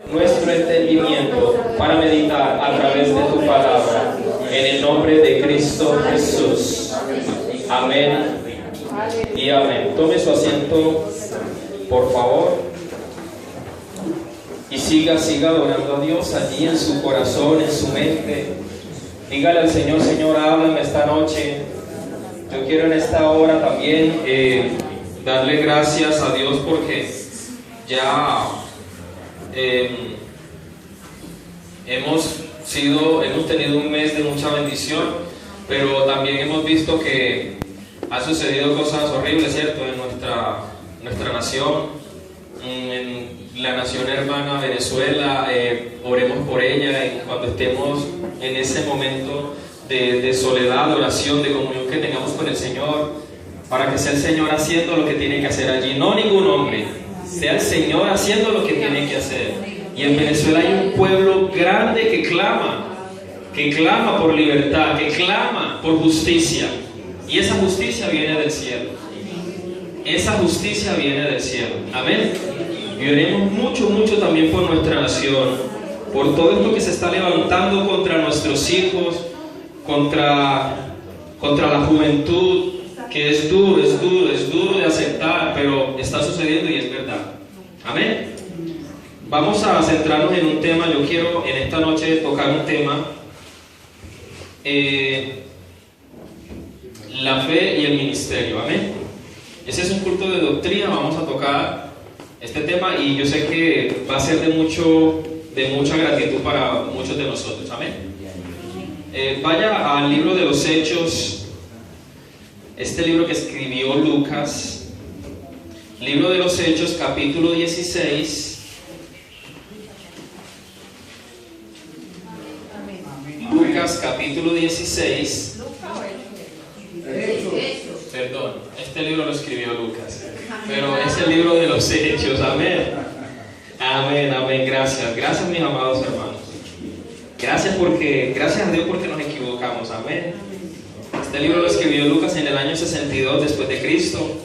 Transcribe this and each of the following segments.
nuestro entendimiento para meditar a través de tu palabra, en el nombre de Cristo Jesús. Amén y amén. Tome su asiento, por favor, y siga adorando a Dios allí en su corazón, en su mente. Dígale al Señor: Señor, háblame esta noche. Yo quiero en esta hora también darle gracias a Dios porque ya hemos tenido un mes de mucha bendición, pero también hemos visto que ha sucedido cosas horribles, ¿cierto? En nuestra nación, en la nación hermana Venezuela. Oremos por ella y cuando estemos en ese momento de soledad, de oración, de comunión que tengamos con el Señor, para que sea el Señor haciendo lo que tiene que hacer allí, no ningún hombre, sea el Señor haciendo lo que tiene que hacer. Y en Venezuela hay un pueblo grande que clama por libertad, que clama por justicia, y esa justicia viene del cielo. Esa justicia viene del cielo. Amén. Y oremos mucho también por nuestra nación, por todo esto que se está levantando contra nuestros hijos, contra la juventud, que es duro de aceptar, pero está sucediendo y es verdad. Amén. Vamos a centrarnos en un tema. Yo quiero en esta noche tocar un tema, la fe y el ministerio. Amén. Ese es un culto de doctrina. Vamos a tocar este tema y yo sé que va a ser de mucha gratitud para muchos de nosotros. Amén. Vaya al libro de los Hechos, este libro que escribió Lucas, libro de los Hechos, capítulo 16. Lucas, capítulo 16. Perdón, este libro lo escribió Lucas, pero es el libro de los Hechos. Amén. Amén. Gracias mis amados hermanos. Gracias a Dios porque nos equivocamos. Amén. Este libro lo escribió Lucas en el año 62 después de Cristo,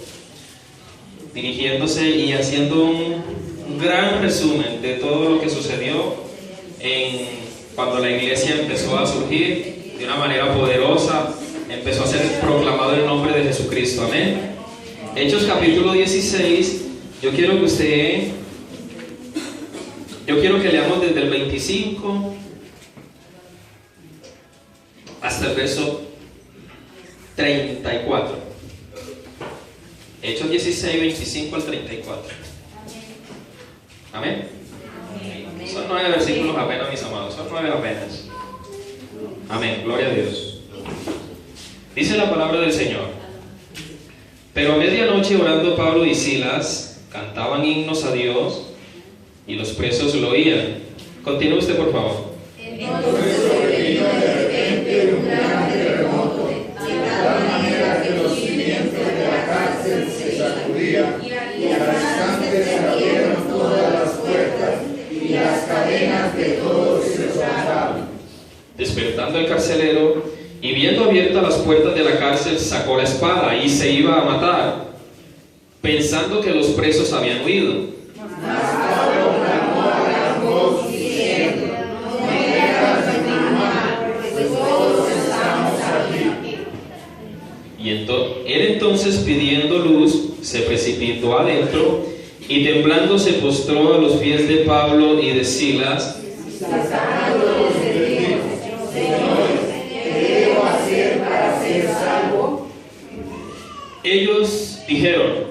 dirigiéndose y haciendo un gran resumen de todo lo que sucedió cuando la iglesia empezó a surgir de una manera poderosa, empezó a ser proclamado el nombre de Jesucristo. Amén. Hechos capítulo 16. Yo quiero que leamos desde el 25 hasta el verso 34. Hechos 16, 25 al 34. Amén. Son 9 versículos apenas, mis amados. Son 9 apenas. Amén. Gloria a Dios. Dice la palabra del Señor: pero a medianoche, orando Pablo y Silas, cantaban himnos a Dios, y los presos lo oían. Continúe usted, por favor. Entonces sobrevino de repente un gran terremoto, de tal manera que los cimientos de la cárcel se sacudían, y al instante se abrieron todas las puertas, y las cadenas de todos se soltaron. Despertando el carcelero, y viendo abiertas las puertas de la cárcel, sacó la espada y se iba a matar, pensando que los presos habían huido. Y él entonces, pidiendo luz, se precipitó adentro y temblando se postró a los pies de Pablo y de Silas. Ellos dijeron: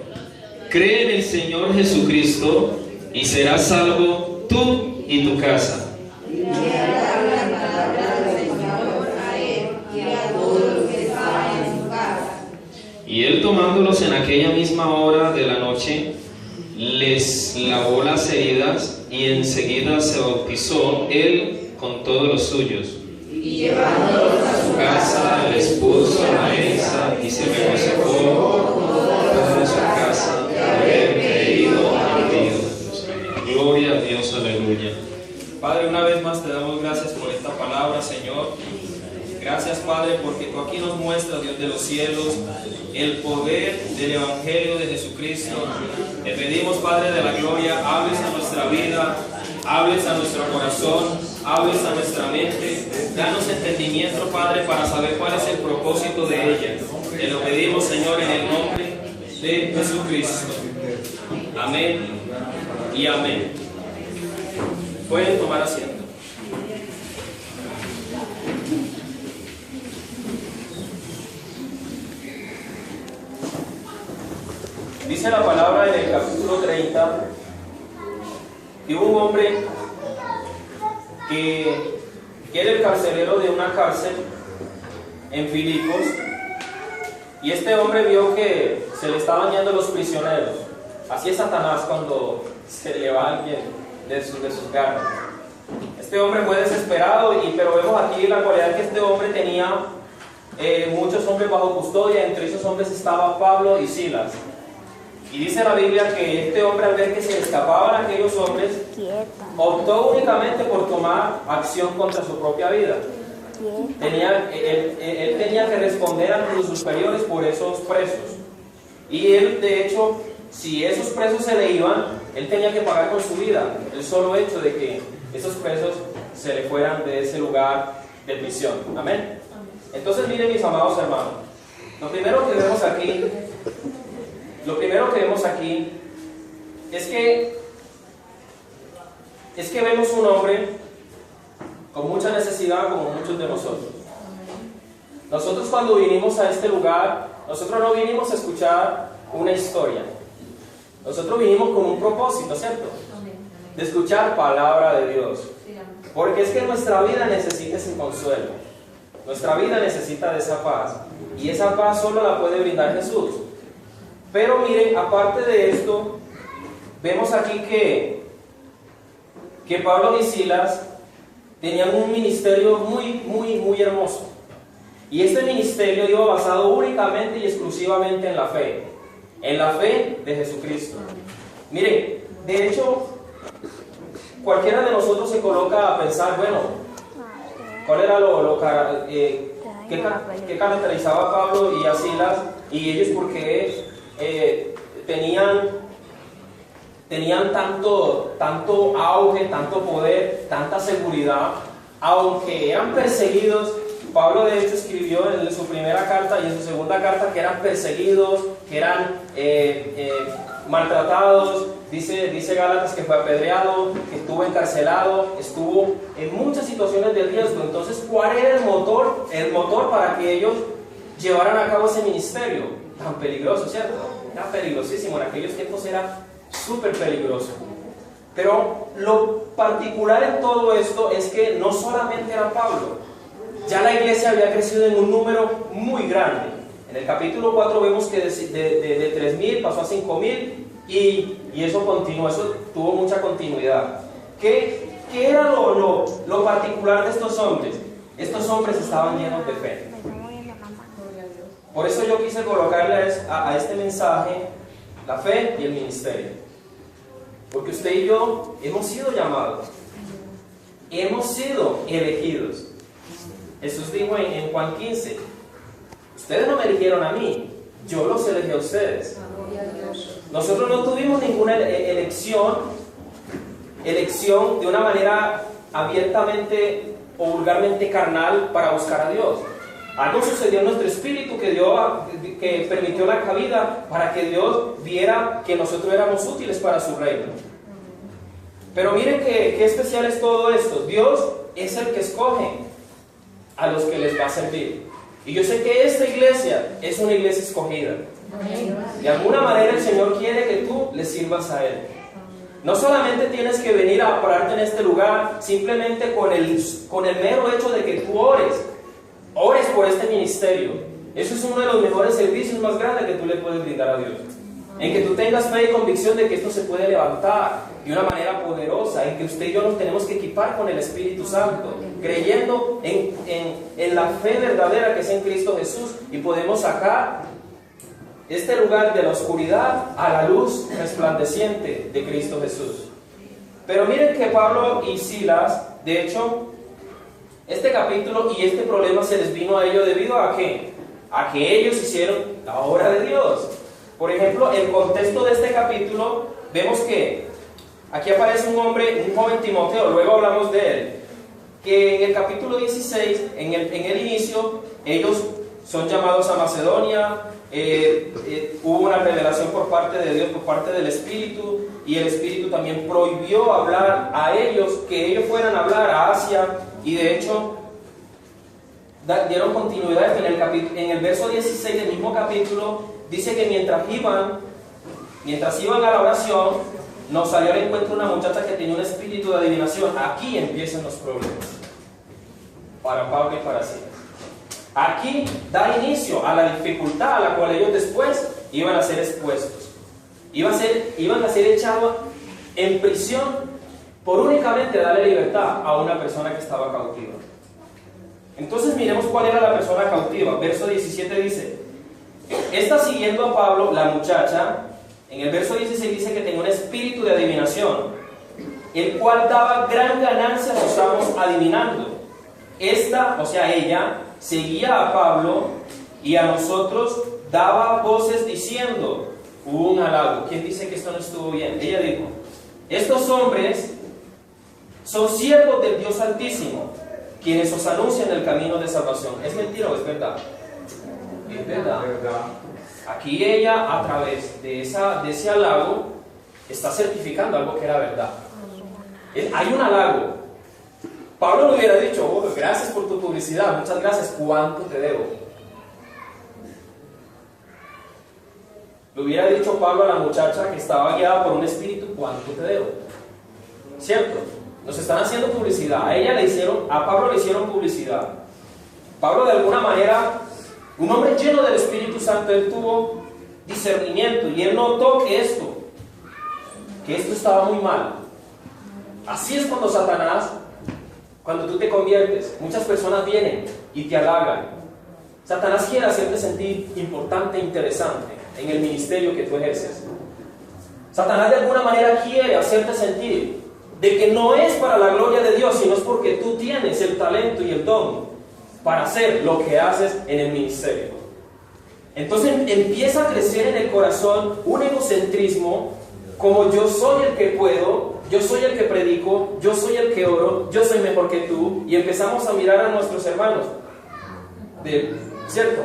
cree en el Señor Jesucristo y serás salvo tú y tu casa. Y él, tomándolos en aquella misma hora de la noche, les lavó las heridas y enseguida se bautizó él con todos los suyos. Y llevándolos a su casa, les puso a la mesa y se regocijó toda su casa de haber creído en Dios. Gloria a Dios, aleluya. Padre, una vez más te damos gracias por esta palabra, Señor. Gracias, Padre, porque tú aquí nos muestras, Dios de los cielos, el poder del Evangelio de Jesucristo. Te pedimos, Padre de la gloria, hables a nuestra vida, hables a nuestro corazón, hables a nuestra mente, danos entendimiento, Padre, para saber cuál es el propósito de ella. Te lo pedimos, Señor, en el nombre de Jesucristo. Amén y amén. Pueden tomar asiento. Dice la palabra en el capítulo 30 que hubo un hombre que era el carcelero de una cárcel en Filipos, y este hombre vio que se le estaban yendo los prisioneros. Así es Satanás cuando se le va alguien de sus garras. Este hombre fue desesperado, pero vemos aquí la cualidad que este hombre tenía muchos hombres bajo custodia. Entre esos hombres estaba Pablo y Silas. Y dice la Biblia que este hombre, al ver que se le escapaban aquellos hombres, optó únicamente por tomar acción contra su propia vida. Él tenía que responder ante los superiores por esos presos. Y él, de hecho, si esos presos se le iban, él tenía que pagar con su vida el solo hecho de que esos presos se le fueran de ese lugar de prisión. Amén. Entonces, miren, mis amados hermanos, lo primero que vemos aquí es que vemos un hombre con mucha necesidad, como muchos de nosotros. Nosotros, cuando vinimos a este lugar, nosotros no vinimos a escuchar una historia. Nosotros vinimos con un propósito, ¿cierto? De escuchar palabra de Dios. Porque es que nuestra vida necesita ese consuelo. Nuestra vida necesita de esa paz. Y esa paz solo la puede brindar Jesús. Pero miren, aparte de esto, vemos aquí que Pablo y Silas tenían un ministerio muy hermoso. Y este ministerio iba basado únicamente y exclusivamente en la fe de Jesucristo. Miren, de hecho, cualquiera de nosotros se coloca a pensar, bueno, ¿cuál era qué caracterizaba a Pablo y a Silas? Y ellos, porque tenían tanto auge, tanto poder, tanta seguridad, aunque eran perseguidos. Pablo, de hecho, escribió en su primera carta y en su segunda carta que eran perseguidos, que eran maltratados. Dice Gálatas que fue apedreado, que estuvo encarcelado, estuvo en muchas situaciones de riesgo. Entonces, ¿cuál era el motor? El motor para que ellos llevaran a cabo ese ministerio tan peligroso, ¿cierto? Era peligrosísimo, en aquellos tiempos era súper peligroso. Pero lo particular en todo esto es que no solamente era Pablo. Ya la iglesia había crecido en un número muy grande. En el capítulo 4 vemos que de 3,000 pasó a 5,000 y eso continuó, eso tuvo mucha continuidad. ¿Qué era lo particular de estos hombres? Estos hombres estaban llenos de fe. Por eso yo quise colocarle a este mensaje la fe y el ministerio. Porque usted y yo hemos sido llamados, hemos sido elegidos. Jesús dijo en Juan 15, ustedes no me eligieron a mí, yo los elegí a ustedes. Nosotros no tuvimos ninguna elección de una manera abiertamente o vulgarmente carnal para buscar a Dios. Algo sucedió en nuestro espíritu que permitió la cabida para que Dios viera que nosotros éramos útiles para su reino. Pero miren qué especial es todo esto. Dios es el que escoge a los que les va a servir. Y yo sé que esta iglesia es una iglesia escogida. De alguna manera el Señor quiere que tú le sirvas a Él. No solamente tienes que venir a pararte en este lugar simplemente con el mero hecho de que tú ores por este ministerio. Eso es uno de los mejores servicios más grandes que tú le puedes brindar a Dios. En que tú tengas fe y convicción de que esto se puede levantar de una manera poderosa, en que usted y yo nos tenemos que equipar con el Espíritu Santo, creyendo en la fe verdadera que es en Cristo Jesús, y podemos sacar este lugar de la oscuridad a la luz resplandeciente de Cristo Jesús. Pero miren que Pablo y Silas, de hecho, este capítulo y este problema se les vino a ellos debido a ¿qué? A que ellos hicieron la obra de Dios. Por ejemplo, el contexto de este capítulo, vemos que aquí aparece un hombre, un joven Timoteo, luego hablamos de él, que en el capítulo 16, en el inicio, ellos son llamados a Macedonia, hubo una revelación por parte de Dios, por parte del Espíritu, y el Espíritu también prohibió hablar a ellos, que ellos fueran a hablar a Asia, y de hecho dieron continuidad en el verso 16 del mismo capítulo, dice que mientras iban a la oración, nos salió al encuentro una muchacha que tenía un espíritu de adivinación. Aquí empiezan los problemas para Pablo y para Silas. Aquí da inicio a la dificultad a la cual ellos después iban a ser expuestos. Iban a ser echados en prisión por únicamente darle libertad a una persona que estaba cautiva. Entonces miremos cuál era la persona cautiva. Verso 17 dice: esta, siguiendo a Pablo, la muchacha, en el verso 16 dice que tenía un espíritu de adivinación, el cual daba gran ganancia a sus amos adivinando. Esta, o sea ella, seguía a Pablo y a nosotros daba voces diciendo, hubo un halago. ¿Quién dice que esto no estuvo bien? Ella dijo: estos hombres son siervos del Dios Altísimo, quienes os anuncian el camino de salvación. ¿Es mentira o es verdad? Es verdad. Aquí ella, a través de ese halago, está certificando algo que era verdad. Hay un halago. Pablo le hubiera dicho: oh, gracias por tu publicidad, muchas gracias, ¿cuánto te debo? Le hubiera dicho Pablo a la muchacha que estaba guiada por un espíritu: ¿cuánto te debo? ¿Cierto? Nos están haciendo publicidad. A Pablo le hicieron publicidad. Pablo, de alguna manera, un hombre lleno del Espíritu Santo, él tuvo discernimiento y él notó que esto estaba muy mal. Así es cuando Satanás, cuando tú te conviertes, muchas personas vienen y te halagan. Satanás quiere hacerte sentir importante e interesante en el ministerio que tú ejerces. Satanás de alguna manera quiere hacerte sentir de que no es para la gloria de Dios, sino es porque tú tienes el talento y el don para hacer lo que haces en el ministerio. Entonces empieza a crecer en el corazón un egocentrismo, como yo soy el que puedo, yo soy el que predico, yo soy el que oro, yo soy mejor que tú, y empezamos a mirar a nuestros hermanos, ¿cierto?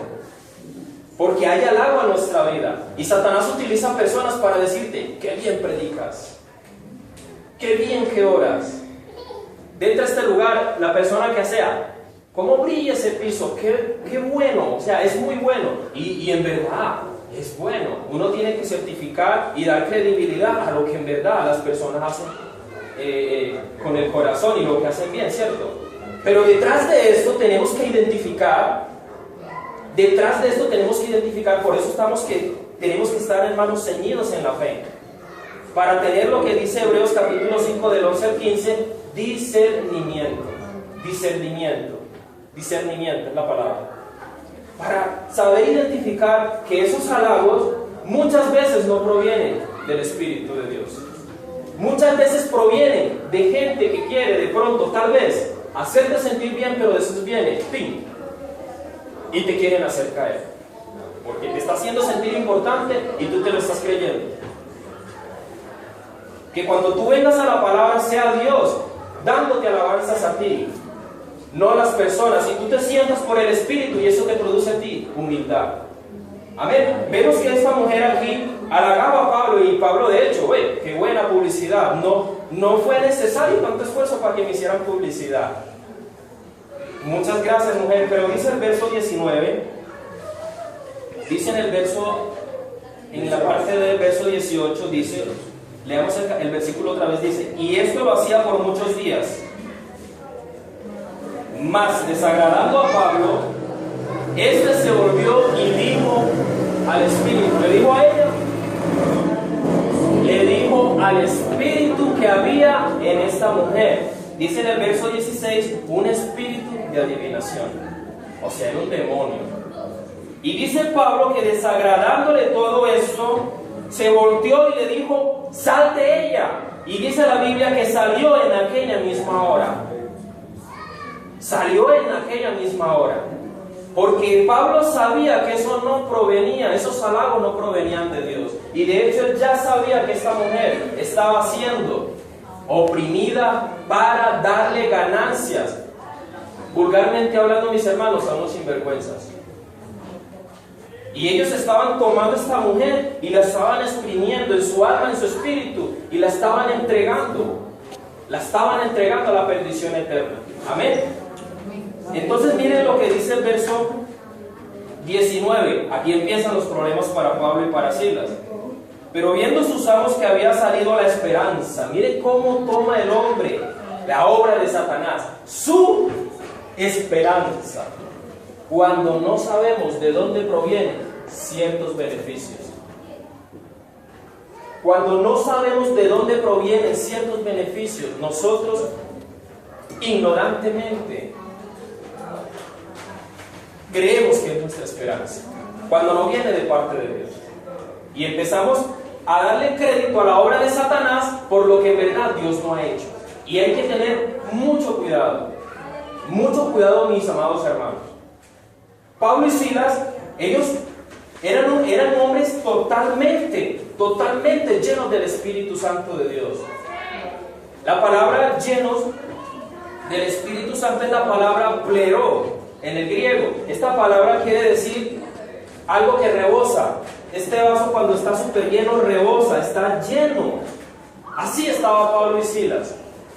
Porque hay halago en nuestra vida, y Satanás utiliza personas para decirte: qué bien predicas, qué bien que oras. Dentro de este lugar, la persona que sea, cómo brilla ese piso, qué bueno, o sea, es muy bueno, y en verdad es bueno. Uno tiene que certificar y dar credibilidad a lo que en verdad las personas hacen con el corazón y lo que hacen bien, ¿cierto? Pero detrás de esto tenemos que identificar, por eso tenemos que estar, hermanos, ceñidos en la fe, para tener lo que dice Hebreos capítulo 5 del 11 al 15, discernimiento es la palabra, para saber identificar que esos halagos muchas veces no provienen del Espíritu de Dios, muchas veces provienen de gente que quiere de pronto, tal vez, hacerte sentir bien, pero después viene, ¡pim!, y te quieren hacer caer, porque te está haciendo sentir importante y tú te lo estás creyendo. Que cuando tú vengas a la palabra sea Dios dándote alabanzas a ti, no las personas, y tú te sientas por el Espíritu y eso te produce a ti humildad. Amén. Vemos que esta mujer aquí halagaba a Pablo, y Pablo, de hecho, qué buena publicidad. No fue necesario tanto esfuerzo para que me hicieran publicidad. Muchas gracias, mujer. Pero dice el verso 19, dice en la parte del verso 18, dice, leamos el versículo otra vez, dice: y esto lo hacía por muchos días, mas desagradando a Pablo, este se volvió y dijo al Espíritu, le dijo a ella, le dijo al Espíritu que había en esta mujer. Dice en el verso 16, un espíritu de adivinación, o sea, era un demonio. Y dice Pablo que desagradándole todo esto, se volteó y le dijo: salte ella. Y dice la Biblia que salió en aquella misma hora. Salió en aquella misma hora. Porque Pablo sabía que eso no provenía, esos halagos no provenían de Dios. Y de hecho él ya sabía que esta mujer estaba siendo oprimida para darle ganancias. Vulgarmente hablando, mis hermanos, a unos sinvergüenzas. Y ellos estaban tomando a esta mujer y la estaban exprimiendo en su alma, en su espíritu, y la estaban entregando. La estaban entregando a la perdición eterna. Amén. Entonces miren lo que dice el verso 19. Aquí empiezan los problemas para Pablo y para Silas. Pero viendo sus amos que había salido la esperanza, mire cómo toma el hombre la obra de Satanás, su esperanza, cuando no sabemos de dónde provienen ciertos beneficios. Cuando no sabemos de dónde provienen ciertos beneficios, nosotros ignorantemente creemos que es nuestra esperanza, cuando no viene de parte de Dios. Y empezamos a darle crédito a la obra de Satanás por lo que en verdad Dios no ha hecho. Y hay que tener mucho cuidado, mis amados hermanos. Pablo y Silas, ellos eran hombres totalmente llenos del Espíritu Santo de Dios. La palabra llenos del Espíritu Santo es la palabra plero en el griego. Esta palabra quiere decir algo que rebosa. Este vaso, cuando está súper lleno, rebosa, está lleno. Así estaba Pablo y Silas.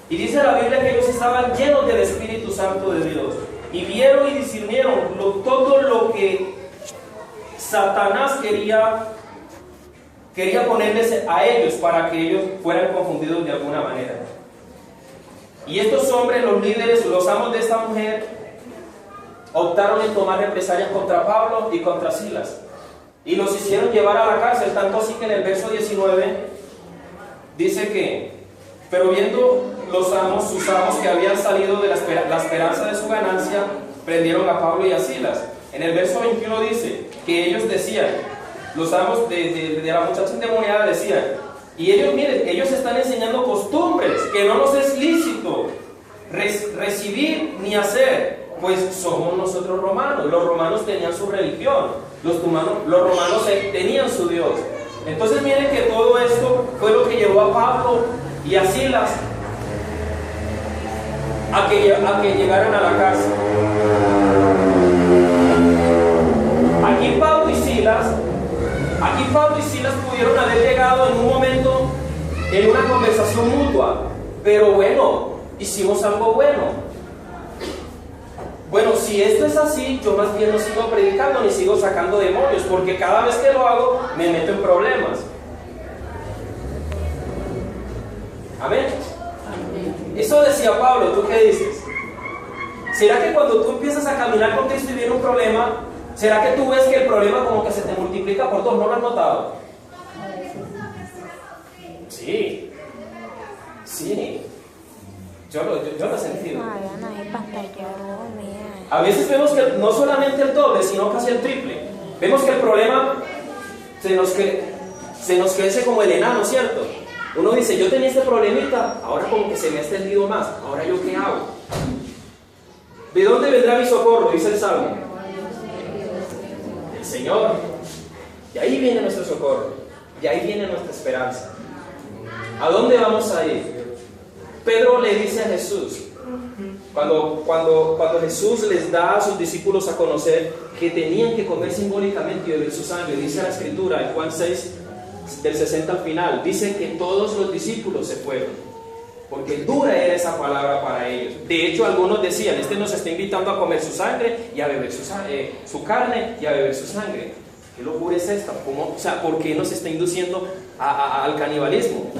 Y dice la Biblia que ellos estaban llenos del Espíritu Santo de Dios. Y vieron y discernieron todo lo que Satanás quería ponerles a ellos para que ellos fueran confundidos de alguna manera. Y estos hombres, los líderes, los amos de esta mujer, optaron en tomar represalias contra Pablo y contra Silas. Y los hicieron llevar a la cárcel, tanto así que en el verso 19 dice que, pero viendo los amos, sus amos, que habían salido de la esperanza de su ganancia, prendieron a Pablo y a Silas. En el verso 21 dice que ellos decían, los amos de la muchacha endemoniada decían, y ellos, miren, ellos están enseñando costumbres que no nos es lícito recibir ni hacer, pues somos nosotros romanos. Los romanos tenían su religión. Los romanos tenían su Dios. Entonces miren que todo esto fue lo que llevó a Pablo y a Silas a que llegaran a la cárcel. Aquí Pablo y Silas pudieron haber llegado en un momento en una conversación mutua, pero bueno, hicimos algo bueno. Bueno, si esto es así, yo más bien no sigo predicando ni sigo sacando demonios, porque cada vez que lo hago me meto en problemas. Amén. Eso decía Pablo. ¿Tú qué dices? ¿Será que cuando tú empiezas a caminar con Cristo y viene un problema, será que tú ves que el problema como que se te multiplica por dos? ¿No lo has notado? Sí. Yo lo he sentido. A veces vemos que no solamente el doble, sino casi el triple. Vemos que el problema se nos crece como el enano, ¿cierto? Uno dice, yo tenía este problemita, ahora como que se me ha extendido más. ¿Ahora yo qué hago? ¿De dónde vendrá mi socorro? Dice el Salmo. El Señor. Y ahí viene nuestro socorro. Y ahí viene nuestra esperanza. ¿A dónde vamos a ir? Pedro le dice a Jesús, cuando Jesús les da a sus discípulos a conocer que tenían que comer simbólicamente y beber su sangre, dice la Escritura en Juan 6, del 60 al final, dice que todos los discípulos se fueron, porque dura era esa palabra para ellos. De hecho, algunos decían, este nos está invitando a comer su sangre y a beber su carne y a beber su sangre. ¿Qué locura es esta? ¿Por qué nos está induciendo al canibalismo?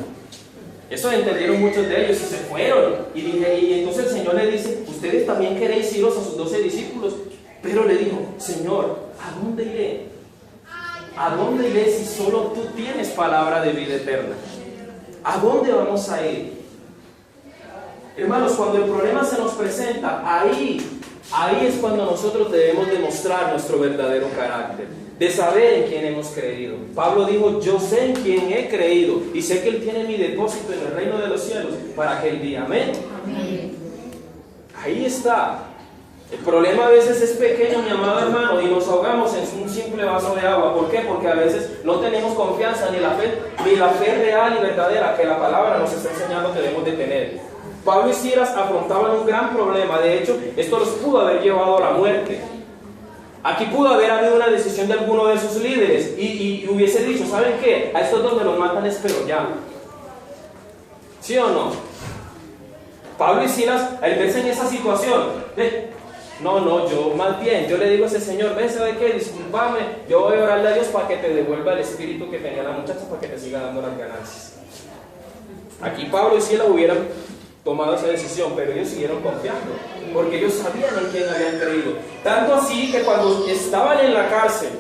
Eso entendieron muchos de ellos y se fueron. Y entonces el Señor le dice, ustedes también queréis iros a sus 12 discípulos. Pero le dijo, Señor, ¿a dónde iré? ¿A dónde iré si solo tú tienes palabra de vida eterna? ¿A dónde vamos a ir? Hermanos, cuando el problema se nos presenta, ahí es cuando nosotros debemos demostrar nuestro verdadero carácter, de saber en quién hemos creído. Pablo dijo, yo sé en quién he creído y sé que Él tiene mi depósito en el reino de los cielos para aquel día. Amén. Ahí está. El problema a veces es pequeño, mi amado hermano, y nos ahogamos en un simple vaso de agua. ¿Por qué? Porque a veces no tenemos confianza ni la fe real y verdadera que la palabra nos está enseñando que debemos de tener. Pablo y Silas afrontaban un gran problema. De hecho, esto los pudo haber llevado a la muerte. Aquí pudo haber habido una decisión de alguno de sus líderes y hubiese dicho, ¿saben qué? A estos dos me los matan, pero ya. ¿Sí o no? Pablo y Silas, al verse en esa situación, yo más bien, yo le digo a ese señor, ven, ¿sabe qué? Discúlpame, yo voy a orarle a Dios para que te devuelva el espíritu que tenía la muchacha, para que te siga dando las ganancias. Aquí Pablo y Silas hubieran tomado esa decisión, pero ellos siguieron confiando, porque ellos sabían en quién habían creído. Tanto así que cuando estaban en la cárcel,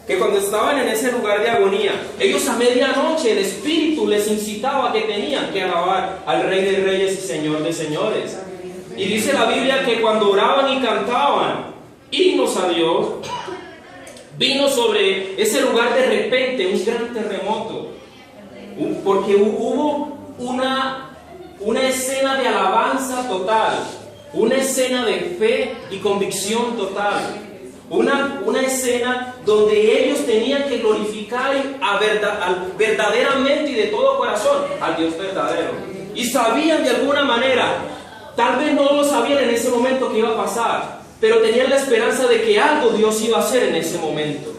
que cuando estaban en ese lugar de agonía, ellos a medianoche el Espíritu les incitaba que tenían que alabar al Rey de Reyes y Señor de Señores. Y dice la Biblia que cuando oraban y cantaban himnos a Dios, vino sobre ese lugar de repente un gran terremoto, porque hubo una escena de alabanza total, una escena de fe y convicción total, una escena donde ellos tenían que glorificar verdaderamente y de todo corazón al Dios verdadero. Y sabían de alguna manera, tal vez no lo sabían en ese momento que iba a pasar, pero tenían la esperanza de que algo Dios iba a hacer en ese momento.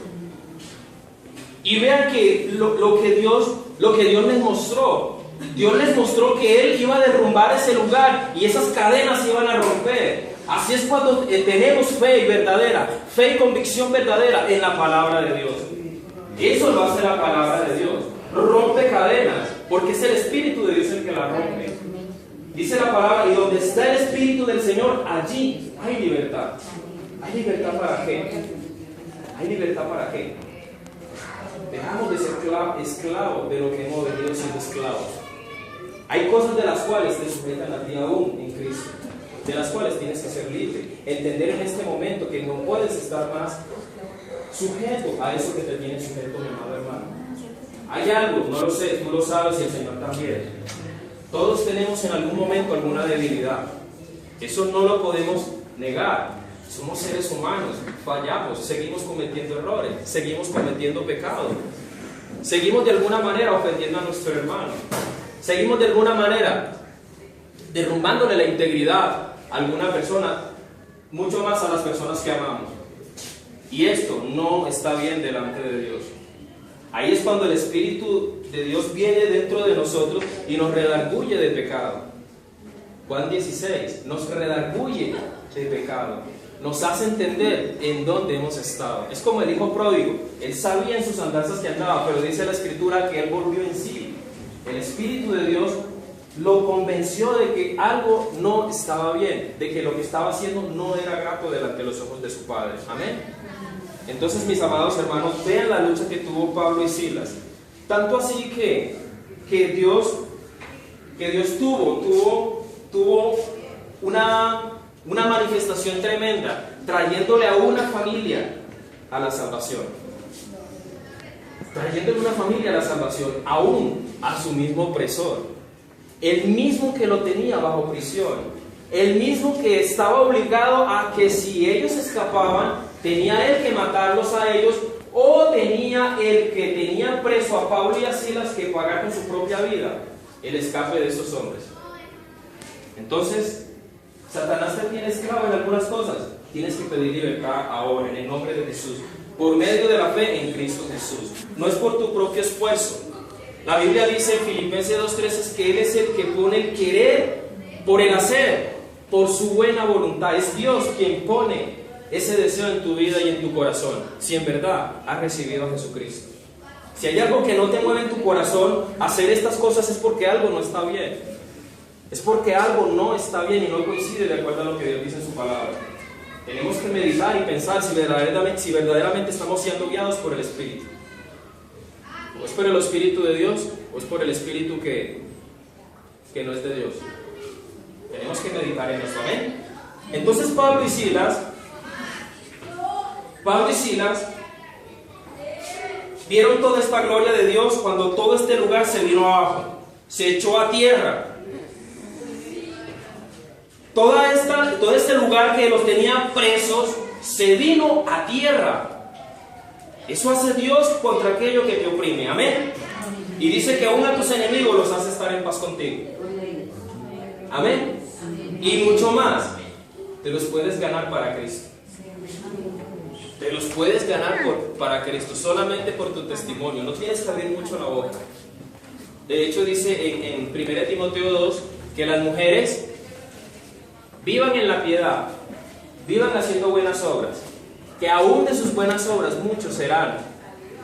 Y vean que lo que Dios les mostró. Dios les mostró que Él iba a derrumbar ese lugar y esas cadenas se iban a romper. Así es cuando tenemos fe verdadera, fe y convicción verdadera en la palabra de Dios. Eso lo hace la palabra de Dios. Rompe cadenas, porque es el Espíritu de Dios el que la rompe. Dice la palabra, y donde está el Espíritu del Señor, allí hay libertad. ¿Hay libertad para qué? ¿Hay libertad para qué? Dejamos de ser esclavos de lo que hemos venido siendo esclavos. Hay cosas de las cuales te sujetan a ti aún en Cristo, de las cuales tienes que ser libre. Entender en este momento que no puedes estar más sujeto a eso que te tiene sujeto, mi amado hermano. Hay algo, no lo sé, tú lo sabes y el Señor también. Todos tenemos en algún momento alguna debilidad. Eso no lo podemos negar. Somos seres humanos, fallamos, seguimos cometiendo errores, seguimos cometiendo pecados, seguimos de alguna manera ofendiendo a nuestro hermano, seguimos de alguna manera derrumbándole la integridad a alguna persona, mucho más a las personas que amamos. Y esto no está bien delante de Dios. Ahí es cuando el Espíritu de Dios viene dentro de nosotros y nos redarguye de pecado. Juan 16, nos redarguye de pecado. Nos hace entender en dónde hemos estado. Es como el hijo pródigo. Él sabía en sus andanzas que andaba, pero dice la Escritura que él volvió en sí. El Espíritu de Dios lo convenció de que algo no estaba bien, de que lo que estaba haciendo no era grato delante de los ojos de su Padre. Amén. Entonces, mis amados hermanos, vean la lucha que tuvo Pablo y Silas. Tanto así que Dios tuvo una manifestación tremenda, trayéndole a una familia a la salvación. Trayéndole una familia a la salvación, aún a su mismo opresor. El mismo que lo tenía bajo prisión. El mismo que estaba obligado a que si ellos escapaban, tenía él que matarlos a ellos, o tenía el que tenía preso a Pablo y a Silas que pagar con su propia vida el escape de esos hombres. Entonces, Satanás te tiene esclavo en algunas cosas. Tienes que pedir libertad ahora, en el nombre de Jesús, por medio de la fe en Cristo Jesús. No es por tu propio esfuerzo. La Biblia dice en Filipenses 2:13 que Él es el que pone el querer por el hacer, por su buena voluntad. Es Dios quien pone ese deseo en tu vida y en tu corazón, si en verdad has recibido a Jesucristo. Si hay algo que no te mueve en tu corazón a hacer estas cosas, es porque algo no está bien. Es porque algo no está bien y no coincide de acuerdo a lo que Dios dice en su palabra. Tenemos que meditar y pensar si verdaderamente estamos siendo guiados por el Espíritu. ¿O es por el Espíritu de Dios o es por el Espíritu que no es de Dios? Tenemos que meditar en eso, ¿amén? Entonces Pablo y Silas vieron toda esta gloria de Dios cuando todo este lugar se vino abajo, se echó a tierra. todo este lugar que los tenía presos se vino a tierra. Eso hace Dios contra aquello que te oprime. Amén. Y dice que aún a tus enemigos los hace estar en paz contigo. Amén. Y mucho más, te los puedes ganar para Cristo. Te los puedes ganar para Cristo, solamente por tu testimonio. No tienes que abrir mucho la boca. De hecho, dice en 1 Timoteo 2 que las mujeres vivan en la piedad, vivan haciendo buenas obras, que aún de sus buenas obras muchos serán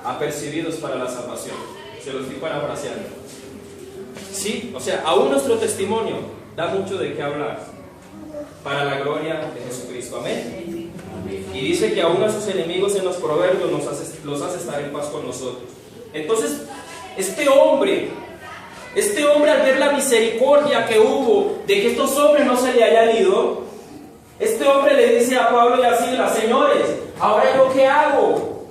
apercibidos para la salvación. Se los estoy parafraseando. Sí, o sea, aún nuestro testimonio da mucho de qué hablar para la gloria de Jesucristo. Amén. Y dice que aún a sus enemigos en los proverbios los hace estar en paz con nosotros. Entonces, este hombre al ver la misericordia que hubo de que estos hombres no se le hayan ido, este hombre le dice a Pablo y a Silas: señores, ¿ahora yo qué hago?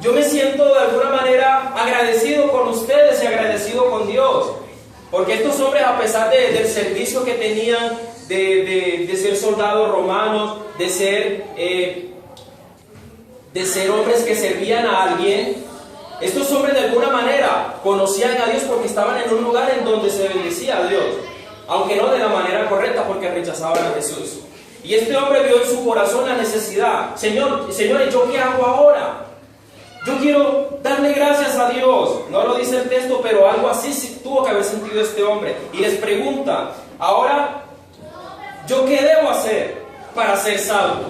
Yo me siento de alguna manera agradecido con ustedes y agradecido con Dios, porque estos hombres, a pesar del servicio que tenían, de ser soldados romanos, de ser hombres que servían a alguien, estos hombres de alguna manera conocían a Dios porque estaban en un lugar en donde se bendecía a Dios, aunque no de la manera correcta, porque rechazaban a Jesús. Y este hombre vio en su corazón la necesidad: señores, ¿yo qué hago ahora? Yo quiero darle gracias a Dios. No lo dice el texto, pero algo así sí tuvo que haber sentido este hombre. Y les pregunta: ahora, ¿yo qué debo hacer para ser salvo?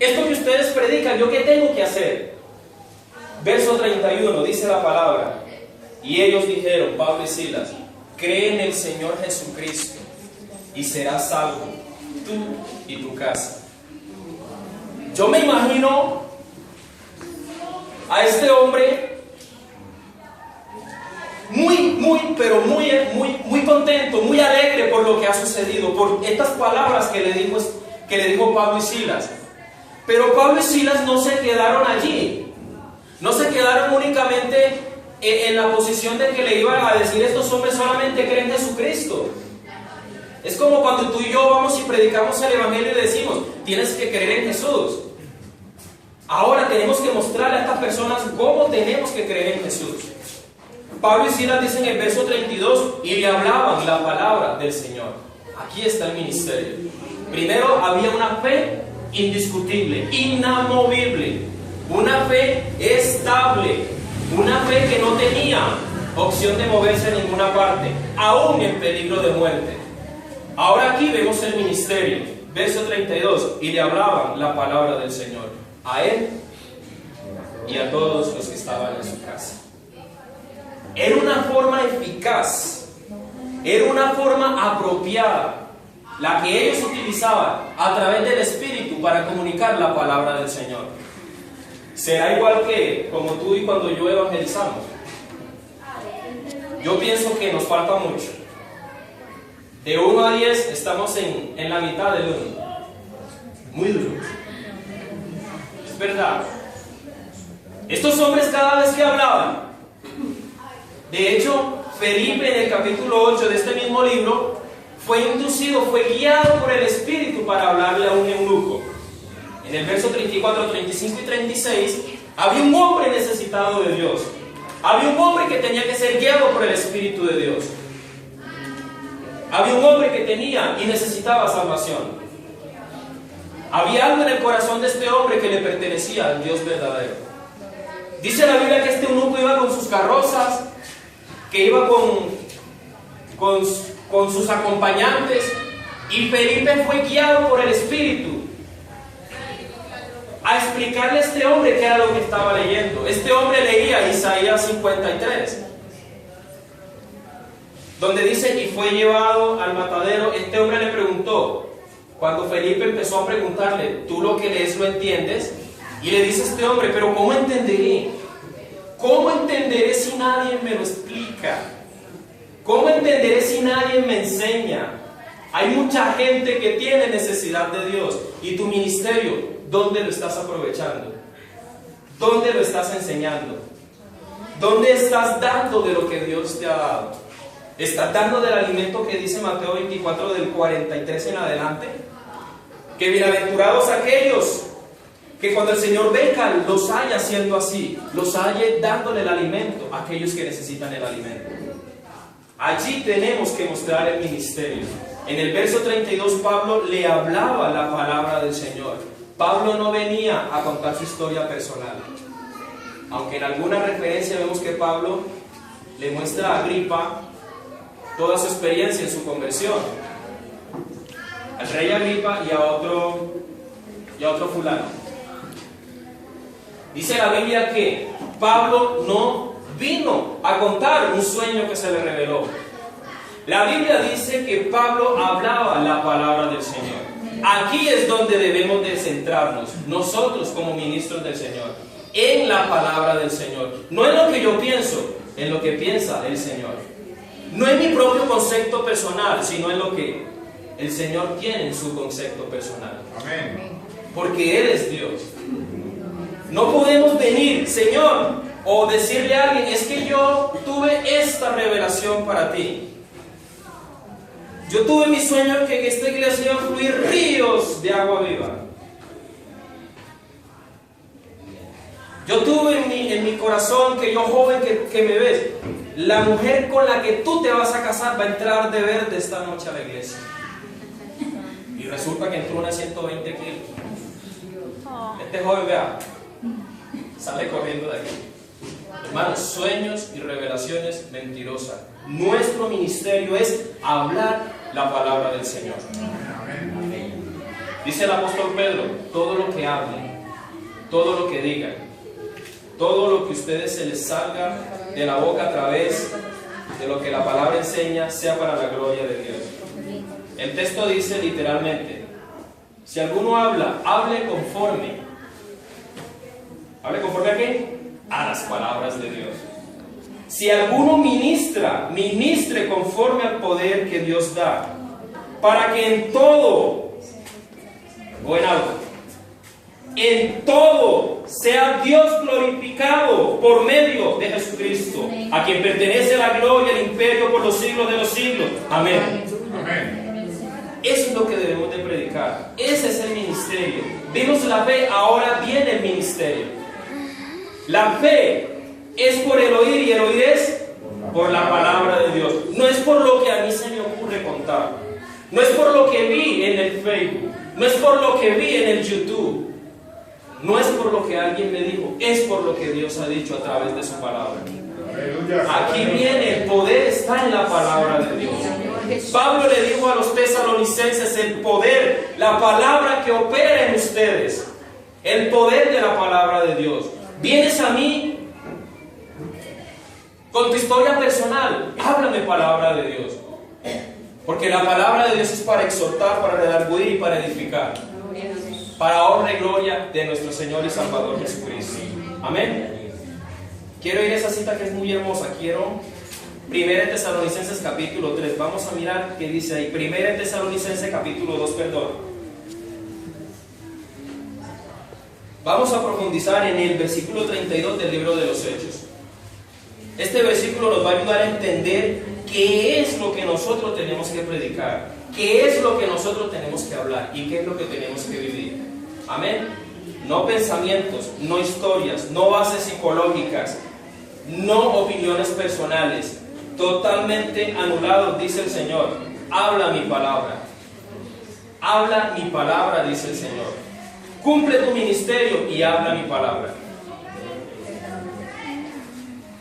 Esto que ustedes predican, ¿yo qué tengo que hacer? Verso 31, dice la palabra: y ellos dijeron, Pablo y Silas, cree en el Señor Jesucristo y serás salvo, tú y tu casa. Yo me imagino a este hombre muy contento, muy alegre por lo que ha sucedido, por estas palabras que le dijo Pablo y Silas. Pero Pablo y Silas no se quedaron allí, no se quedaron únicamente en la posición de que le iban a decir: estos hombres solamente creen en Jesucristo. Es como cuando tú y yo vamos y predicamos el Evangelio y le decimos: tienes que creer en Jesús. Ahora tenemos que mostrarle a estas personas cómo tenemos que creer en Jesús. Pablo y Silas dicen en el verso 32: y le hablaban la palabra del Señor. Aquí está el ministerio. Primero, había una fe indiscutible, inamovible, una fe estable, una fe que no tenía opción de moverse a ninguna parte, aún en peligro de muerte. Ahora aquí vemos el ministerio. Verso 32: y le hablaban la palabra del Señor a él y a todos los que estaban en su casa. Era una forma eficaz, era una forma apropiada la que ellos utilizaban a través del Espíritu para comunicar la palabra del Señor. Será igual que como tú y cuando yo evangelizamos. Yo pienso que nos falta mucho. De 1 a 10 estamos en la mitad del 1. Muy duro. Es verdad. Estos hombres, cada vez que hablaban, de hecho, Felipe en el capítulo 8 de este mismo libro fue inducido, fue guiado por el Espíritu para hablarle a un eunuco. En el verso 34, 35 y 36 había un hombre necesitado de Dios. Había un hombre que tenía que ser guiado por el Espíritu de Dios. Había un hombre que tenía y necesitaba salvación. Había algo en el corazón de este hombre que le pertenecía al Dios verdadero. Dice la Biblia que este eunuco iba con sus carrozas, que iba con sus acompañantes, y Felipe fue guiado por el Espíritu a explicarle a este hombre qué era lo que estaba leyendo. Este hombre leía Isaías 53, donde dice: y fue llevado al matadero. Este hombre le preguntó, cuando Felipe empezó a preguntarle: ¿tú lo que lees lo entiendes? Y le dice este hombre: pero ¿cómo entenderé? ¿Cómo entenderé si nadie me lo explica? ¿Cómo entenderé si nadie me enseña? Hay mucha gente que tiene necesidad de Dios. Y tu ministerio, ¿dónde lo estás aprovechando? ¿Dónde lo estás enseñando? ¿Dónde estás dando de lo que Dios te ha dado? ¿Estás dando del alimento que dice Mateo 24 del 43 en adelante? Que bienaventurados aquellos que cuando el Señor venga los haya haciendo así, los haya dándole el alimento a aquellos que necesitan el alimento. Allí tenemos que mostrar el ministerio. En el verso 32 Pablo le hablaba la palabra del Señor. Pablo no venía a contar su historia personal, aunque en alguna referencia vemos que Pablo le muestra a Agripa toda su experiencia en su conversión, al rey Agripa y a otro fulano. Dice la Biblia que Pablo no vino a contar un sueño que se le reveló. La Biblia dice que Pablo hablaba la palabra del Señor. Aquí es donde debemos de centrarnos, nosotros como ministros del Señor, en la palabra del Señor. No en lo que yo pienso, en lo que piensa el Señor. No en mi propio concepto personal, sino en lo que el Señor tiene en su concepto personal. Amén. Porque Él es Dios. No podemos venir, Señor, o decirle a alguien, es que yo tuve esta revelación para ti. Yo tuve mi sueño que en esta iglesia iban a fluir ríos de agua viva. Yo tuve en mi corazón que yo joven que me ves, la mujer con la que tú te vas a casar va a entrar de verde esta noche a la iglesia. Y resulta que entró una 120 kilos. Este joven, vea, sale corriendo de aquí. Hermanos, sueños y revelaciones mentirosas. Nuestro ministerio es hablar la palabra del Señor. Dice el apóstol Pedro, todo lo que hablen, todo lo que digan, todo lo que a ustedes se les salga de la boca a través de lo que la palabra enseña, sea para la gloria de Dios. El texto dice literalmente, si alguno habla, hable conforme. ¿Hable conforme a qué? A las palabras de Dios. Si alguno ministra, ministre conforme al poder que Dios da, para que en todo, o en todo, sea Dios glorificado por medio de Jesucristo, a quien pertenece la gloria y el imperio por los siglos de los siglos. Amén. Amén. Eso es lo que debemos de predicar. Ese es el ministerio. Vimos la fe, ahora viene el ministerio. La fe es por el oír y el oír es por la palabra de Dios. No es por lo que a mí se me ocurre contar. No es por lo que vi en el Facebook. No es por lo que vi en el YouTube. No es por lo que alguien me dijo. Es por lo que Dios ha dicho a través de su palabra. Aquí viene, el poder está en la palabra de Dios. Pablo le dijo a los tesalonicenses, el poder, la palabra que opera en ustedes, el poder de la palabra de Dios. Vienes a mí con tu historia personal, háblame palabra de Dios, porque la palabra de Dios es para exhortar, para redarguir y para edificar, para honra y gloria de nuestro Señor y Salvador Jesucristo. Amén. Quiero ir a esa cita que es muy hermosa. Quiero 1 Tesalonicenses capítulo 3. Vamos a mirar qué dice ahí. 1 Tesalonicenses capítulo 2, perdón. Vamos a profundizar en el versículo 32 del libro de los Hechos. Este versículo nos va a ayudar a entender qué es lo que nosotros tenemos que predicar, qué es lo que nosotros tenemos que hablar y qué es lo que tenemos que vivir. Amén. No pensamientos, no historias, no bases psicológicas, no opiniones personales, totalmente anulados, dice el Señor. Habla mi palabra. Habla mi palabra, dice el Señor. Cumple tu ministerio y habla mi palabra.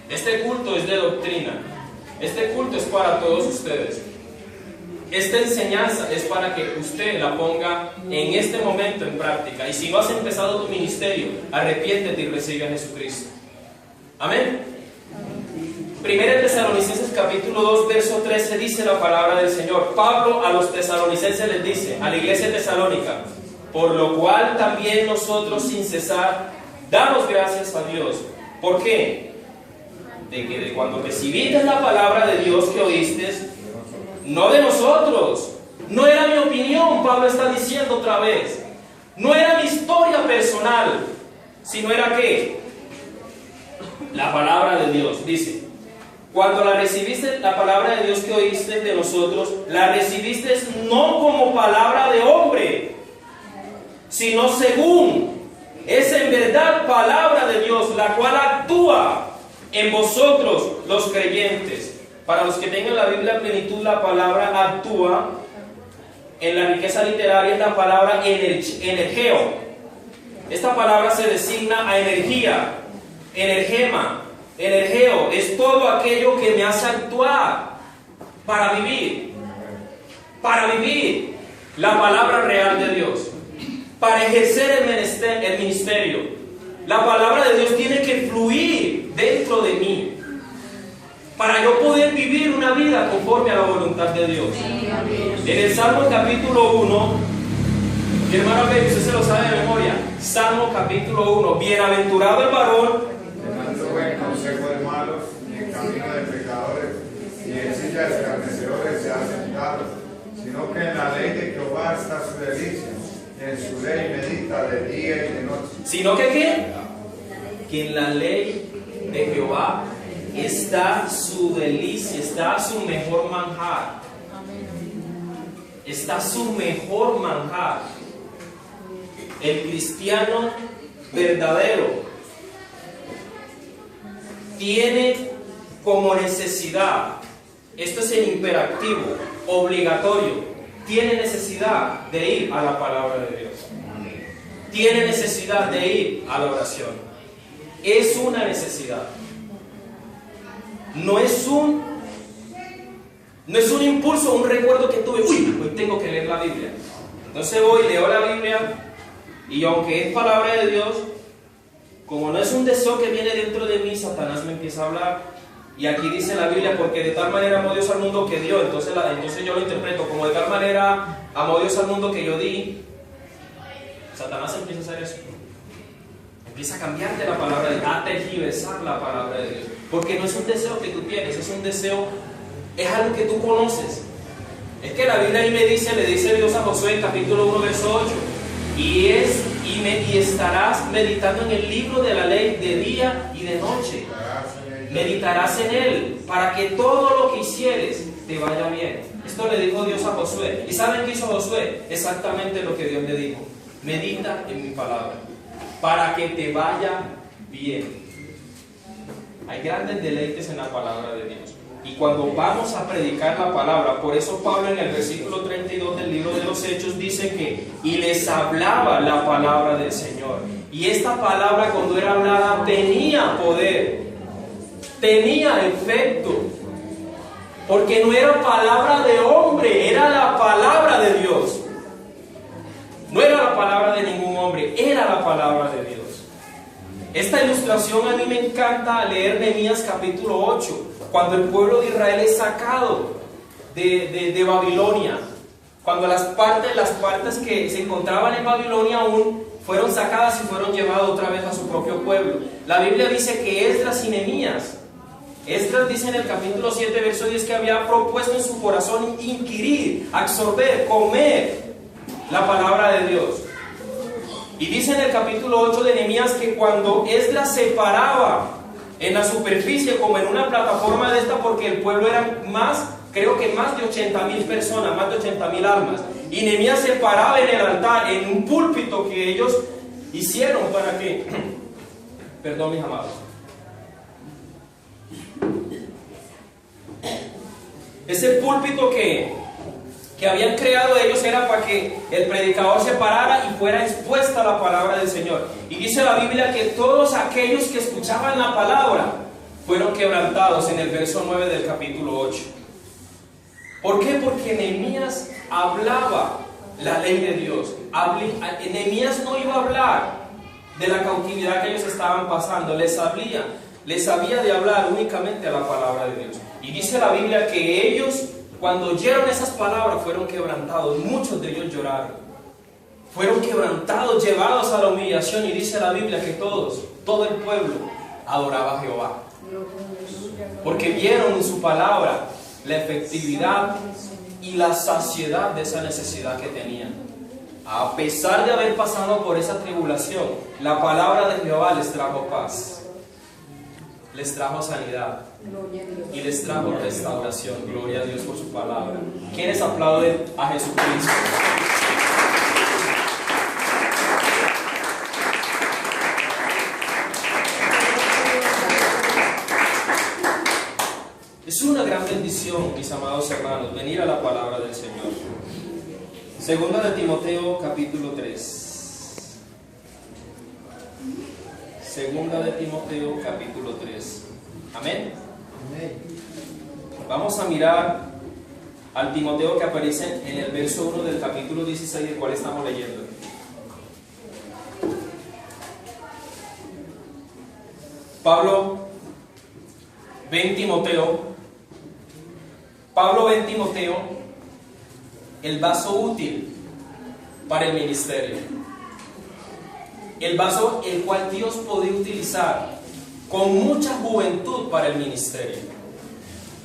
Este culto es de doctrina. Este culto es para todos ustedes. Esta enseñanza es para que usted la ponga en este momento en práctica. Y si no has empezado tu ministerio, arrepiéntete y recibe a Jesucristo. Amén. 1 Tesalonicenses capítulo 2 verso 13 dice la palabra del Señor. Pablo a los tesalonicenses les dice, a la iglesia tesalónica, por lo cual también nosotros sin cesar damos gracias a Dios. ¿Por qué? De que de cuando recibiste la palabra de Dios que oíste, no de nosotros, no era mi opinión, Pablo está diciendo otra vez, no era mi historia personal, sino era ¿qué? La palabra de Dios. Dice, Cuando la recibiste, la palabra de Dios que oíste de nosotros, la recibiste no como palabra de hombre, sino según es en verdad palabra de Dios, la cual actúa en vosotros los creyentes. Para los que tengan la Biblia a plenitud, la palabra actúa en la riqueza literaria es la palabra energeo. Esta palabra se designa a energía, energema, energeo. Es todo aquello que me hace actuar para vivir. Para vivir la palabra real de Dios. Para ejercer el ministerio. La palabra de Dios tiene que fluir dentro de mí. Para yo poder vivir una vida conforme a la voluntad de Dios. En el Salmo capítulo 1, mi hermano Abel, usted se lo sabe de memoria. Salmo capítulo 1. Bienaventurado el varón que no anduvo en consejo de malos, ni en camino de pecadores, ni en silla de escarnecedores se ha sentado, sino que en la ley de Jehová está su delicia, y en su ley medita de día y de noche. Sino que ¿qué? Que en la ley de Jehová está su delicia, está su mejor manjar. Está su mejor manjar. El cristiano verdadero tiene como necesidad, esto es el imperativo, obligatorio, tiene necesidad de ir a la palabra de Dios. Tiene necesidad de ir a la oración. Es una necesidad. No es un impulso, un recuerdo que tuve. Uy, hoy tengo que leer la Biblia. Entonces voy, leo la Biblia, y aunque es palabra de Dios, como no es un deseo que viene dentro de mí, Satanás me empieza a hablar. Y aquí dice la Biblia, porque de tal manera amó Dios al mundo que dio. Entonces yo lo interpreto como de tal manera amó Dios al mundo que yo di. Satanás empieza a hacer eso. Empieza a cambiarte la palabra de Dios, a tergiversar la palabra de Dios. Porque no es un deseo que tú tienes, es un deseo, es algo que tú conoces. Es que la Biblia ahí le dice Dios a Josué en capítulo 1, verso 8. Y estarás meditando en el libro de la ley de día y de noche. Meditarás en él para que todo lo que hicieres te vaya bien. Esto le dijo Dios a Josué. ¿Y saben qué hizo Josué? Exactamente lo que Dios le dijo. Medita en mi palabra para que te vaya bien. Hay grandes deleites en la palabra de Dios. Y cuando vamos a predicar la palabra, por eso Pablo en el versículo 32 del libro de los Hechos dice que y les hablaba la palabra del Señor. Y esta palabra, cuando era hablada, tenía poder, tenía efecto, porque no era palabra de hombre, era la palabra de Dios. No era la palabra de ningún hombre, era la palabra de Dios. Esta ilustración a mí me encanta leer Nehemías capítulo 8, cuando el pueblo de Israel es sacado de Babilonia, cuando las partes que se encontraban en Babilonia aún fueron sacadas y fueron llevadas otra vez a su propio pueblo. La Biblia dice que Esdras y Nehemías, Esdras dice en el capítulo 7, verso 10, que había propuesto en su corazón inquirir, absorber, comer la palabra de Dios. Y dice en el capítulo 8 de Nehemías que cuando Esdras se paraba en la superficie, como en una plataforma de esta, porque el pueblo era creo que más de 80,000 personas, más de 80,000 almas, y Nehemías se paraba en el altar, en un púlpito que ellos hicieron para que, perdón mis amados, ese púlpito que habían creado ellos era para que el predicador se parara y fuera expuesta la palabra del Señor. Y dice la Biblia que todos aquellos que escuchaban la palabra fueron quebrantados en el verso 9 del capítulo 8. ¿Por qué? Porque Nehemías hablaba la ley de Dios. Nehemías no iba a hablar de la cautividad que ellos estaban pasando, les había de hablar únicamente a la palabra de Dios. Y dice la Biblia que ellos, cuando oyeron esas palabras, fueron quebrantados. Muchos de ellos lloraron. Fueron quebrantados, llevados a la humillación. Y dice la Biblia que todo el pueblo adoraba a Jehová. Porque vieron en su palabra la efectividad y la saciedad de esa necesidad que tenían. A pesar de haber pasado por esa tribulación, la palabra de Jehová les trajo paz. les trajo sanidad y les trajo restauración. Gloria a Dios por su palabra. ¿Quiénes aplauden a Jesucristo? Es una gran bendición, mis amados hermanos, venir a la palabra del Señor. Segunda de Timoteo, capítulo 3. Segunda de Timoteo, capítulo 3. Amén. Vamos a mirar al Timoteo que aparece en el verso 1 del capítulo 16, del cual estamos leyendo. Pablo ve en Timoteo el vaso útil para el ministerio, el vaso el cual Dios podía utilizar con mucha juventud para el ministerio.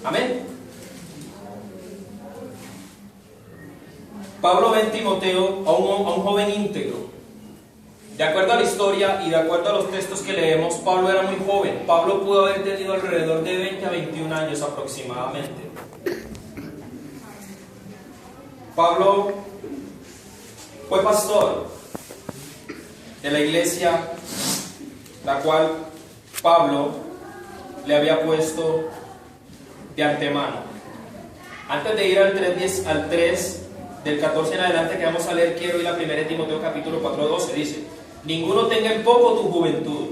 Amén. Pablo ve en Timoteo a un joven íntegro. De acuerdo a la historia y de acuerdo a los textos que leemos, Pablo era muy joven. Pablo pudo haber tenido alrededor de 20 a 21 años aproximadamente. Pablo fue pastor de la iglesia, la cual Pablo le había puesto de antemano. Antes de ir al 3 del 14 en adelante que vamos a leer, quiero ir a 1 Timoteo capítulo 4:12. Dice: ninguno tenga en poco tu juventud,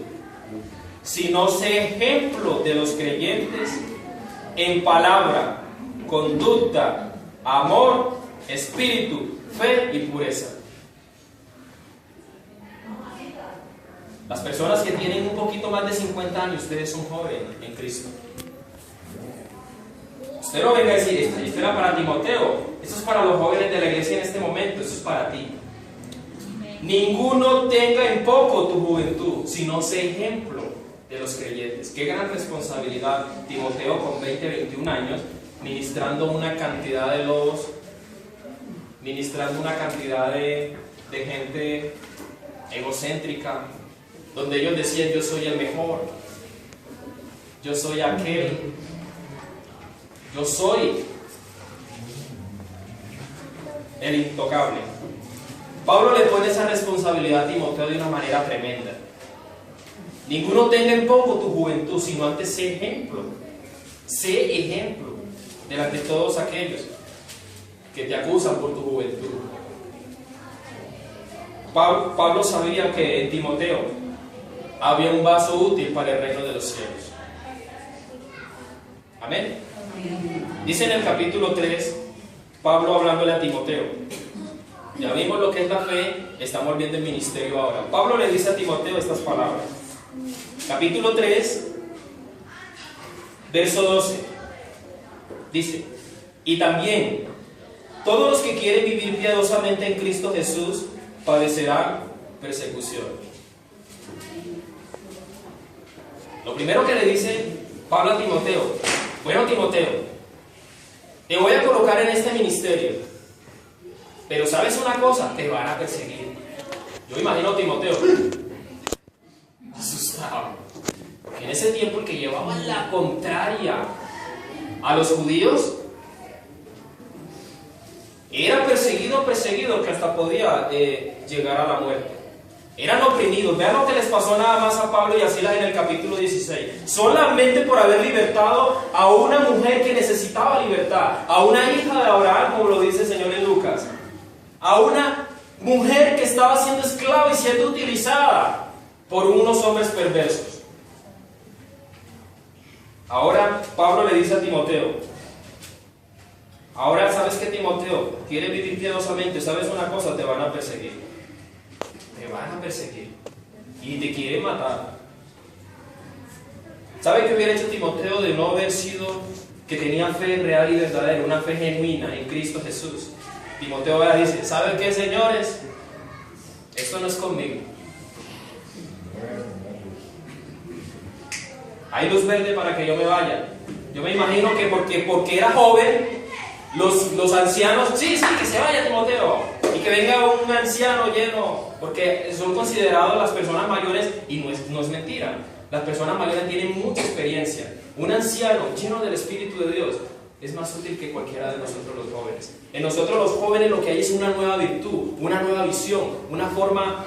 sino sé ejemplo de los creyentes en palabra, conducta, amor, espíritu, fe y pureza. Las personas que tienen un poquito más de 50 años, ustedes son jóvenes en Cristo. Usted no venga a decir, esto era para Timoteo, esto es para los jóvenes de la iglesia en este momento, esto es para ti. Ninguno tenga en poco tu juventud, sino sé ejemplo de los creyentes. Qué gran responsabilidad, Timoteo con 20, 21 años, ministrando una cantidad de lobos, ministrando una cantidad de gente egocéntrica, donde ellos decían: yo soy el mejor, yo soy aquel, yo soy el intocable. Pablo le pone esa responsabilidad a Timoteo de una manera tremenda. Ninguno tenga en poco tu juventud, sino antes sé ejemplo delante de todos aquellos que te acusan por tu juventud. Pablo sabía que en Timoteo había un vaso útil para el reino de los cielos. Amén. Dice en el capítulo 3, Pablo hablándole a Timoteo. Ya vimos lo que es la fe, estamos viendo el ministerio ahora. Pablo le dice a Timoteo estas palabras. Capítulo 3, verso 12. Dice: y también todos los que quieren vivir piadosamente en Cristo Jesús padecerán persecución. Lo primero que le dice Pablo a Timoteo: bueno, Timoteo, te voy a colocar en este ministerio, pero ¿sabes una cosa? Te van a perseguir. Yo imagino a Timoteo asustado, porque en ese tiempo el que llevaba la contraria a los judíos era perseguido, que hasta podía llegar a la muerte. Eran oprimidos. Vean lo que les pasó nada más a Pablo y a Silas en el capítulo 16. Solamente por haber libertado a una mujer que necesitaba libertad, a una hija de Abraham, como lo dice el Señor en Lucas, a una mujer que estaba siendo esclava y siendo utilizada por unos hombres perversos. Ahora Pablo le dice a Timoteo: ahora sabes que Timoteo quiere vivir piadosamente, sabes una cosa, te van a perseguir. Te van a perseguir y te quieren matar. ¿Sabe qué hubiera hecho Timoteo de no haber sido que tenía fe real y verdadera, una fe genuina en Cristo Jesús? Timoteo ahora dice: ¿saben qué, señores? Esto no es conmigo. Hay luz verde para que yo me vaya. Yo me imagino que porque era joven, los ancianos, sí, que se vaya Timoteo, y que venga un anciano lleno, porque son considerados las personas mayores, y no es mentira. Las personas mayores tienen mucha experiencia. Un anciano lleno del Espíritu de Dios es más útil que cualquiera de nosotros los jóvenes. En nosotros los jóvenes lo que hay es una nueva virtud, una nueva visión, una forma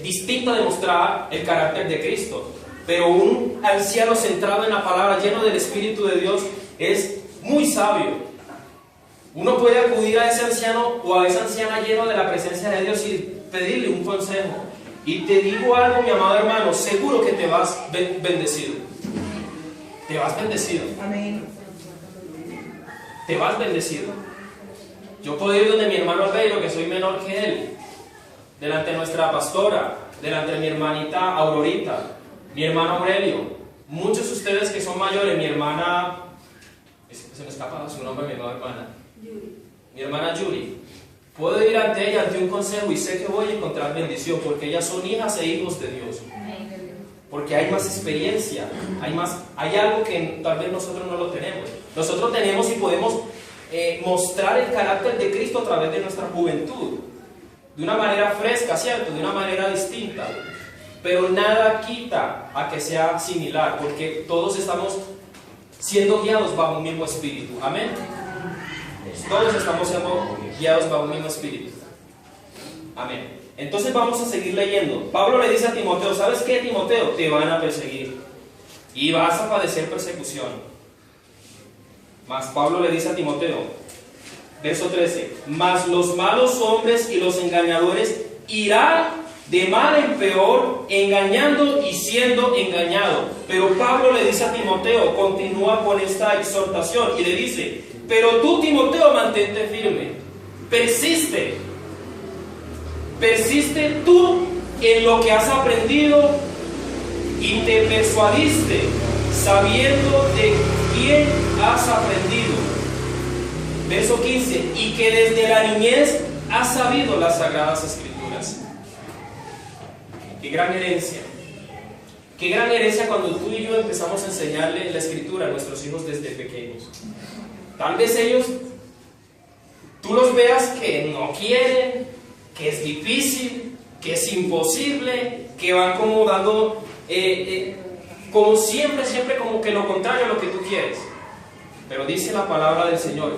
distinta de mostrar el carácter de Cristo. Pero un anciano centrado en la palabra, lleno del Espíritu de Dios, es muy sabio. Uno puede acudir a ese anciano o a esa anciana lleno de la presencia de Dios y pedirle un consejo. Y te digo algo, mi amado hermano, seguro que te vas bendecido. Te vas bendecido. Amén. Te vas bendecido. Yo puedo ir donde mi hermano Albeiro, que soy menor que él, delante de nuestra pastora, delante de mi hermanita Aurorita, mi hermano Aurelio, muchos de ustedes que son mayores, mi hermana, se me escapa su nombre, mi nueva hermana, mi hermana Yuri. Puedo ir ante ella, ante un consejo, y sé que voy a encontrar bendición, porque ellas son hijas e hijos de Dios. Porque hay más experiencia, hay algo que tal vez nosotros no lo tenemos. Nosotros tenemos y podemos mostrar el carácter de Cristo a través de nuestra juventud, de una manera fresca, ¿cierto? De una manera distinta. Pero nada quita a que sea similar, porque todos estamos siendo guiados bajo un mismo espíritu. Amén. Todos estamos siendo guiados bajo un mismo espíritu. Amén. Entonces vamos a seguir leyendo. Pablo le dice a Timoteo, ¿sabes qué, Timoteo? Te van a perseguir y vas a padecer persecución. Mas Pablo le dice a Timoteo, verso 13, mas los malos hombres y los engañadores irán de mal en peor, engañando y siendo engañado. Pero Pablo le dice a Timoteo, continúa con esta exhortación y le dice, pero tú, Timoteo, mantente firme, persiste tú en lo que has aprendido y te persuadiste, sabiendo de quién has aprendido. Verso 15, y que desde la niñez has sabido las Sagradas Escrituras. Qué gran herencia. Qué gran herencia cuando tú y yo empezamos a enseñarle la Escritura a nuestros hijos desde pequeños. Tal vez ellos, tú los veas que no quieren, que es difícil, que es imposible, que van como dando, como siempre como que lo contrario a lo que tú quieres. Pero dice la palabra del Señor,